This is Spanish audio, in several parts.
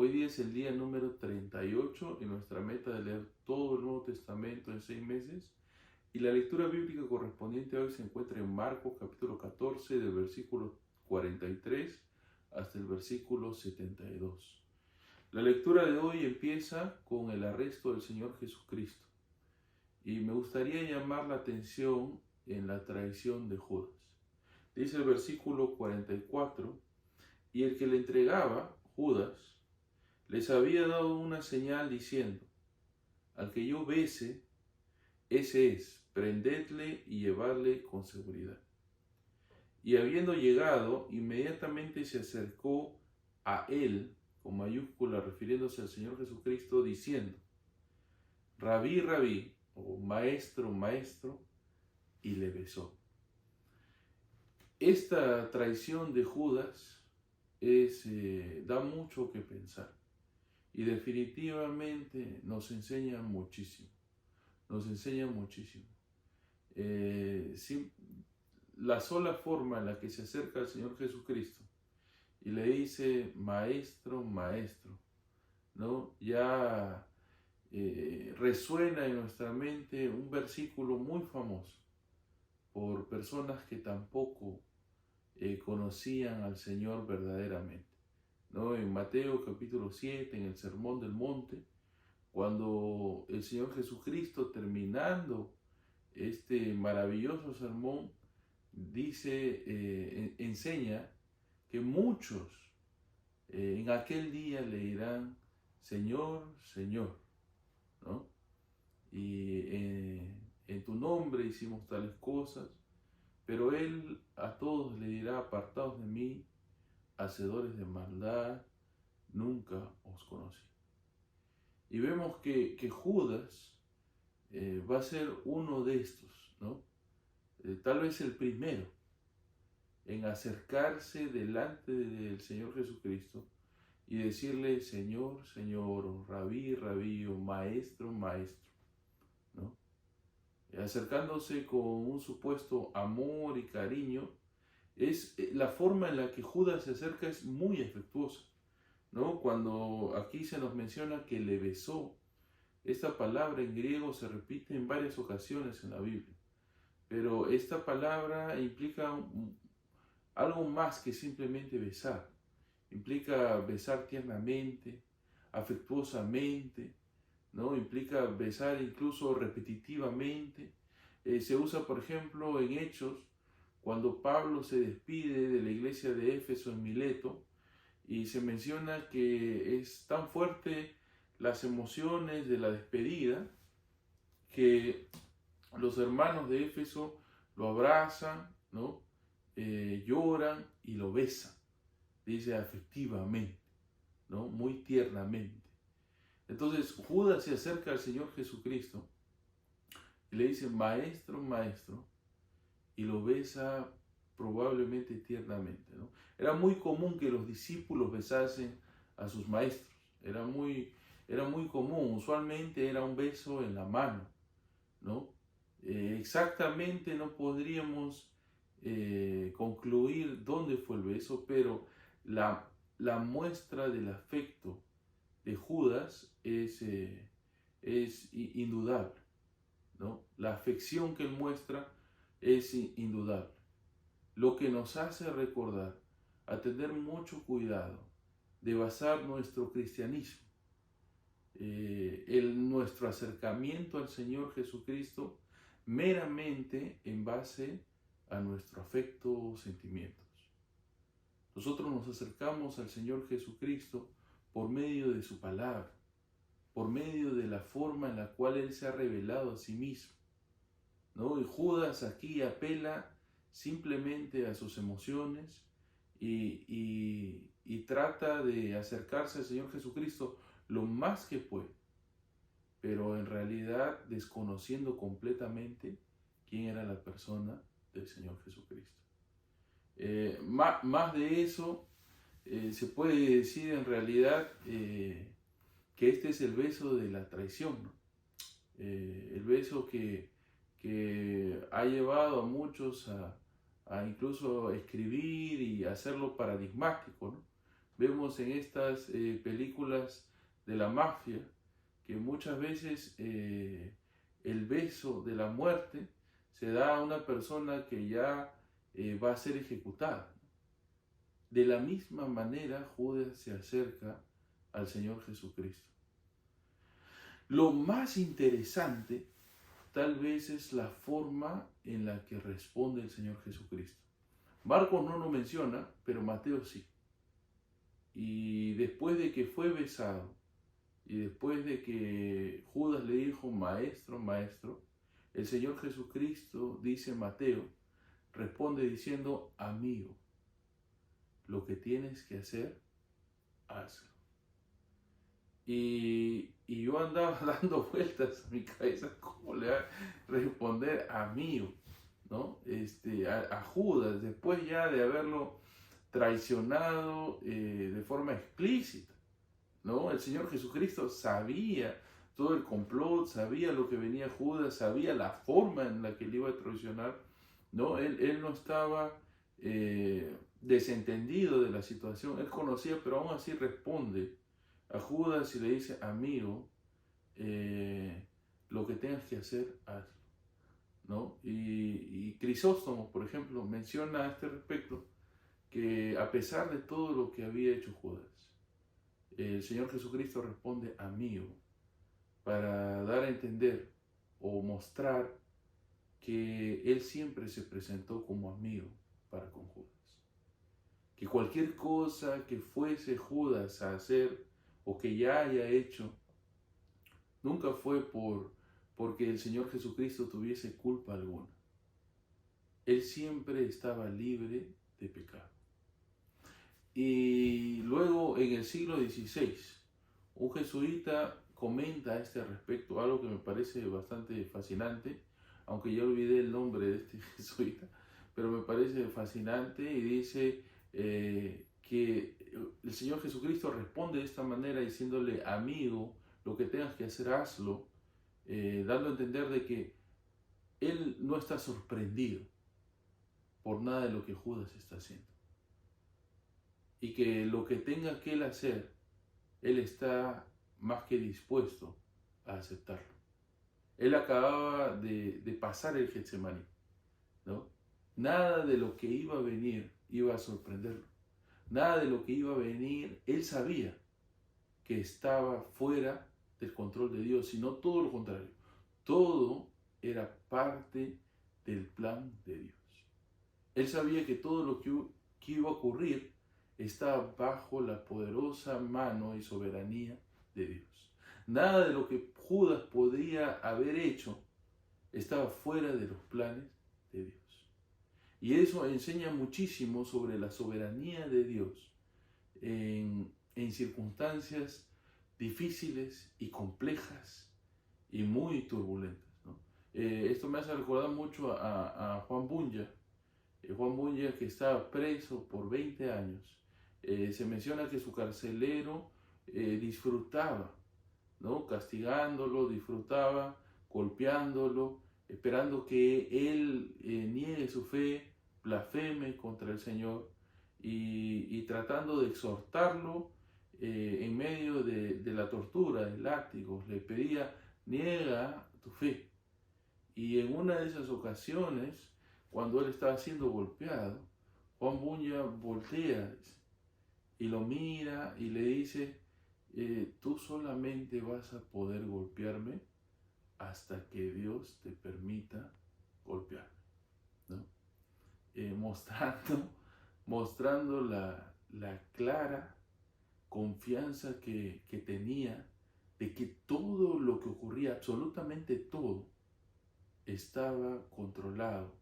Hoy día es el día número 38 y nuestra meta de leer todo el Nuevo Testamento en 6 meses. Y la lectura bíblica correspondiente a hoy se encuentra en Marcos capítulo 14 del versículo 43 hasta el versículo 72. La lectura de hoy empieza con el arresto del Señor Jesucristo. Y me gustaría llamar la atención en la traición de Judas. Dice el versículo 44, y el que le entregaba, Judas, les había dado una señal diciendo, al que yo bese, ese es, prendedle y llevarle con seguridad. Y habiendo llegado, inmediatamente se acercó a él, con mayúscula refiriéndose al Señor Jesucristo, diciendo, Rabí, Rabí, o maestro, maestro, y le besó. Esta traición de Judas da mucho que pensar y definitivamente nos enseña muchísimo. Nos enseña muchísimo. La sola forma en la que se acerca al Señor Jesucristo y le dice maestro, maestro, ¿no? Ya resuena en nuestra mente un versículo muy famoso por personas que tampoco conocían al Señor verdaderamente, ¿no? En Mateo capítulo 7, en el Sermón del Monte, cuando el Señor Jesucristo, terminando este maravilloso sermón, enseña que muchos en aquel día le dirán, Señor, Señor, ¿no? Y en tu nombre hicimos tales cosas, pero Él a todos le dirá, apartados de mí, hacedores de maldad, nunca os conocí. Y vemos que Judas va a ser uno de estos, ¿no? Tal vez el primero en acercarse delante del Señor Jesucristo y decirle, Señor, Señor, o Rabí, Rabí, o Maestro, Maestro, ¿no? Acercándose con un supuesto amor y cariño. La forma en la que Judas se acerca es muy afectuosa, ¿no? Cuando aquí se nos menciona que le besó, esta palabra en griego se repite en varias ocasiones en la Biblia, pero esta palabra implica algo más que simplemente besar. Implica besar tiernamente, afectuosamente, ¿no? Implica besar incluso repetitivamente. Se usa, por ejemplo, en Hechos, cuando Pablo se despide de la iglesia de Éfeso en Mileto, y se menciona que es tan fuerte las emociones de la despedida que los hermanos de Éfeso lo abrazan, ¿no? Lloran y lo besan, dice afectivamente, ¿no? Muy tiernamente. Entonces Judas se acerca al Señor Jesucristo y le dice, maestro, maestro, y lo besa probablemente tiernamente, ¿no? Era muy común que los discípulos besasen a sus maestros, era muy común, usualmente era un beso en la mano, ¿no? Exactamente no podríamos concluir dónde fue el beso, pero la muestra del afecto de Judas es indudable, ¿no? La afección que él muestra es indudable, lo que nos hace recordar a tener mucho cuidado de basar nuestro cristianismo, nuestro acercamiento al Señor Jesucristo meramente en base a nuestro afecto o sentimientos. Nosotros nos acercamos al Señor Jesucristo por medio de su palabra, por medio de la forma en la cual Él se ha revelado a sí mismo, ¿no? Y Judas aquí apela simplemente a sus emociones y trata de acercarse al Señor Jesucristo lo más que puede, pero en realidad desconociendo completamente quién era la persona del Señor Jesucristo. Más de eso, se puede decir en realidad que este es el beso de la traición, ¿no? El beso que ha llevado a muchos a incluso escribir y hacerlo paradigmático, ¿no? vemos en estas películas de la mafia que muchas veces el beso de la muerte se da a una persona que ya va a ser ejecutada. De la misma manera, Judas se acerca al Señor Jesucristo. Lo más interesante tal vez es la forma en la que responde el Señor Jesucristo. Marcos no lo menciona, pero Mateo sí. Y después de que fue besado, y después de que Judas le dijo, maestro, maestro, el Señor Jesucristo, dice Mateo, responde diciendo, amigo, lo que tienes que hacer, hazlo. Y yo andaba dando vueltas en mi cabeza, ¿cómo le va a responder amigo? ¿No? A Judas, después ya de haberlo traicionado de forma explícita, ¿no? El Señor Jesucristo sabía todo el complot, sabía lo que venía Judas, sabía la forma en la que le iba a traicionar, ¿no? Él no estaba desentendido de la situación, él conocía, pero aún así responde a Judas y le dice, amigo, lo que tengas que hacer, hazlo, ¿no? Y Crisóstomo, por ejemplo, menciona a este respecto que a pesar de todo lo que había hecho Judas, el Señor Jesucristo responde amigo para dar a entender o mostrar que Él siempre se presentó como amigo para con Judas. Que cualquier cosa que fuese Judas a hacer o que ya haya hecho, nunca fue porque el Señor Jesucristo tuviese culpa alguna. Él siempre estaba libre de pecado. Y luego en el siglo XVI, un jesuita comenta a este respecto algo que me parece bastante fascinante, aunque ya olvidé el nombre de este jesuita, pero me parece fascinante y dice que el Señor Jesucristo responde de esta manera diciéndole, amigo, lo que tengas que hacer, hazlo, dando a entender de que Él no está sorprendido por nada de lo que Judas está haciendo. Y que lo que tenga que Él hacer, Él está más que dispuesto a aceptarlo. Él acababa de pasar el Getsemaní, ¿no? Nada de lo que iba a venir iba a sorprenderlo. Nada de lo que iba a venir, Él sabía que estaba fuera del control de Dios, sino todo lo contrario. Todo era parte del plan de Dios. Él sabía que todo lo que iba a ocurrir estaba bajo la poderosa mano y soberanía de Dios. Nada de lo que Judas podría haber hecho estaba fuera de los planes de Dios. Y eso enseña muchísimo sobre la soberanía de Dios en circunstancias difíciles y complejas y muy turbulentas, ¿no? Esto me hace recordar mucho a Juan Bunyan. Juan Bunyan, que estaba preso por 20 años. Se menciona que su carcelero disfrutaba, ¿no? Castigándolo, disfrutaba, golpeándolo, esperando que él niegue su fe, blasfeme contra el Señor y tratando de exhortarlo en medio de la tortura, del látigo. Le pedía, niega tu fe. Y en una de esas ocasiones, cuando él estaba siendo golpeado, Juan Bunyan voltea y lo mira y le dice, tú solamente vas a poder golpearme hasta que Dios te permita golpearme, ¿no? Mostrando la clara confianza que tenía de que todo lo que ocurría, absolutamente todo, estaba controlado,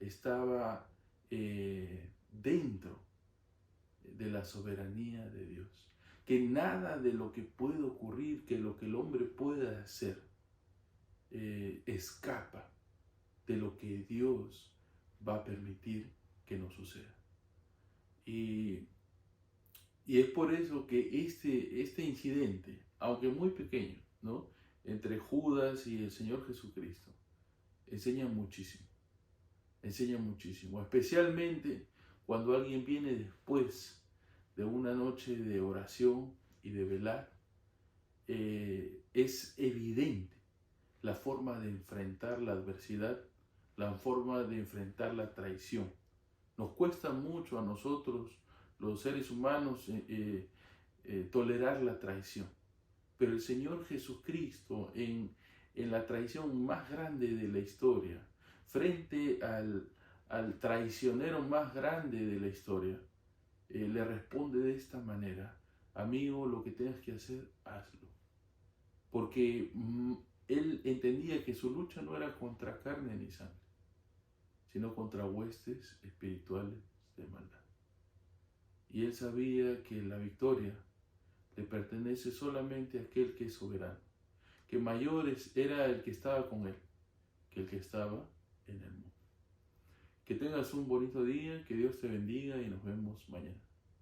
estaba dentro de la soberanía de Dios. Que nada de lo que puede ocurrir, que lo que el hombre pueda hacer, escapa de lo que Dios va a permitir que nos suceda. Y es por eso que este incidente, aunque muy pequeño, ¿no?, entre Judas y el Señor Jesucristo, enseña muchísimo, especialmente cuando alguien viene después de una noche de oración y de velar, es evidente la forma de enfrentar la adversidad, la forma de enfrentar la traición. Nos cuesta mucho a nosotros, los seres humanos, tolerar la traición. Pero el Señor Jesucristo, en la traición más grande de la historia, frente al traicionero más grande de la historia, le responde de esta manera: amigo, lo que tengas que hacer, hazlo. Porque él entendía que su lucha no era contra carne ni sangre, sino contra huestes espirituales de maldad. Y él sabía que la victoria le pertenece solamente a aquel que es soberano, que mayor era el que estaba con él que el que estaba en el mundo. Que tengas un bonito día, que Dios te bendiga y nos vemos mañana.